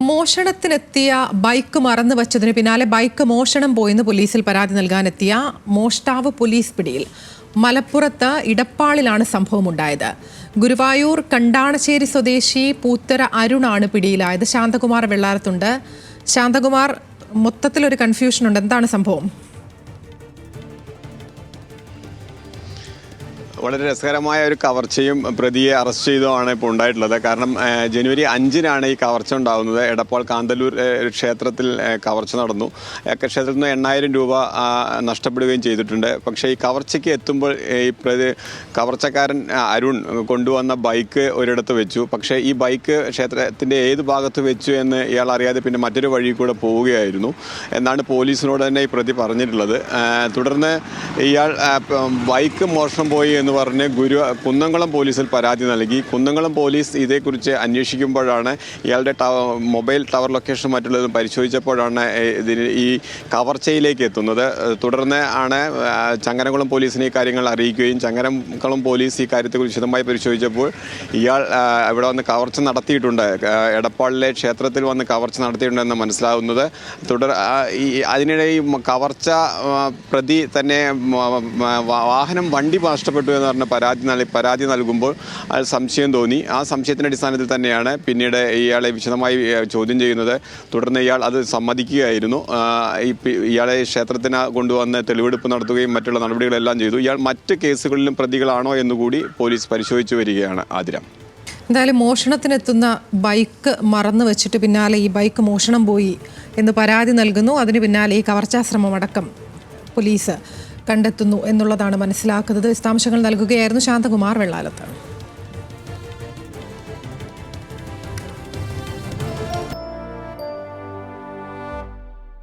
മോഷണത്തിനെത്തിയ bike മറന്നു വച്ചതിന് പിന്നാലെ bike മോഷണം പോയെന്ന് പോലീസിൽ പരാതി നൽകാനെത്തിയ മോഷ്ടാവ് പോലീസ് പിടിയിൽ. മലപ്പുറത്ത് ഇടപ്പാളിലാണ് സംഭവമുണ്ടായത്. ഗുരുവായൂർ കണ്ടാണശ്ശേരി സ്വദേശി പൂത്തര അരുണാണ് പിടിയിലായത്. ശാന്തകുമാർ വെള്ളാരത്തുണ്ട്. ശാന്തകുമാർ, മൊത്തത്തിലൊരു കൺഫ്യൂഷനുണ്ട്, എന്താണ് സംഭവം? വളരെ രസകരമായ ഒരു കവർച്ചയും പ്രതിയെ അറസ്റ്റ് ചെയ്തതുമാണ് ഇപ്പോൾ ഉണ്ടായിട്ടുള്ളത്. കാരണം ജനുവരി 5-നാണ് ഈ കവർച്ച ഉണ്ടാകുന്നത്. എടപ്പാൾ കാന്തല്ലൂർ ക്ഷേത്രത്തിൽ കവർച്ച നടന്നു. ക്ഷേത്രത്തിൽ നിന്ന് 8,000 രൂപ നഷ്ടപ്പെടുകയും ചെയ്തിട്ടുണ്ട്. പക്ഷേ ഈ കവർച്ചയ്ക്ക് എത്തുമ്പോൾ ഈ കവർച്ചക്കാരൻ അരുൺ കൊണ്ടുവന്ന ബൈക്ക് ഒരിടത്ത് വെച്ചു. പക്ഷേ ഈ ബൈക്ക് ക്ഷേത്രത്തിൻ്റെ ഏത് ഭാഗത്ത് വെച്ചു എന്ന് ഇയാൾ അറിയാതെ പിന്നെ മറ്റൊരു വഴി കൂടെ പോവുകയായിരുന്നു എന്നാണ് പോലീസിനോട് തന്നെ ഈ പ്രതി പറഞ്ഞിട്ടുള്ളത്. തുടർന്ന് ഇയാൾ ബൈക്ക് മോഷണം പോയി എന്ന് പറഞ്ഞ് കുന്നംകുളം പോലീസിൽ പരാതി നൽകി. കുന്നംകുളം പോലീസ് ഇതേക്കുറിച്ച് അന്വേഷിക്കുമ്പോഴാണ് ഇയാളുടെ മൊബൈൽ ടവർ ലൊക്കേഷൻ മറ്റുള്ളതും പരിശോധിച്ചപ്പോഴാണ് ഈ കവർച്ചയിലേക്ക് എത്തുന്നത്. തുടർന്ന് ആണ് ചങ്ങരംകുളം പോലീസിനെ ഈ കാര്യങ്ങൾ അറിയിക്കുകയും ചങ്ങരംകുളം പോലീസ് ഈ കാര്യത്തെക്കുറിച്ച് വിശദമായി പരിശോധിച്ചപ്പോൾ ഇയാൾ ഇവിടെ വന്ന് കവർച്ച നടത്തിയിട്ടുണ്ട്, എടപ്പാളിലെ ക്ഷേത്രത്തിൽ വന്ന് കവർച്ച നടത്തിയിട്ടുണ്ടെന്ന് മനസ്സിലാവുന്നത്. അതിനിടെ ഈ കവർച്ച പ്രതി തന്നെ വണ്ടി നഷ്ടപ്പെട്ടു എന്ന് പറഞ്ഞ പരാതി നൽകുമ്പോൾ സംശയം തോന്നി. ആ സംശയത്തിൻ്റെ അടിസ്ഥാനത്തിൽ തന്നെയാണ് പിന്നീട് ഇയാളെ വിശദമായി ചോദ്യം ചെയ്യുന്നത്. തുടർന്ന് ഇയാൾ അത് സമ്മതിക്കുകയായിരുന്നു. ഇയാളെ ക്ഷേത്രത്തിന് കൊണ്ടുവന്ന് തെളിവെടുപ്പ് നടത്തുകയും മറ്റുള്ള നടപടികളെല്ലാം ചെയ്തു. ഇയാൾ മറ്റ് കേസുകളിലും പ്രതികളാണോ എന്നുകൂടി പോലീസ് പരിശോധിച്ചു വരികയാണ്. ആതിര, എന്തായാലും മോഷണത്തിനെത്തുന്ന ബൈക്ക് മറന്നു വെച്ചിട്ട് പിന്നാലെ ഈ ബൈക്ക് മോഷണം പോയി എന്ന് പരാതി നൽകുന്നു. അതിന് പിന്നാലെ ഈ കവർച്ചാശ്രമം അടക്കം പോലീസ് കണ്ടെത്തുന്നു എന്നുള്ളതാണ് മനസ്സിലാക്കുന്നത്. വിശദാംശങ്ങൾ നൽകുകയായിരുന്നു ശാന്തകുമാർ വെള്ളാരത്ത്.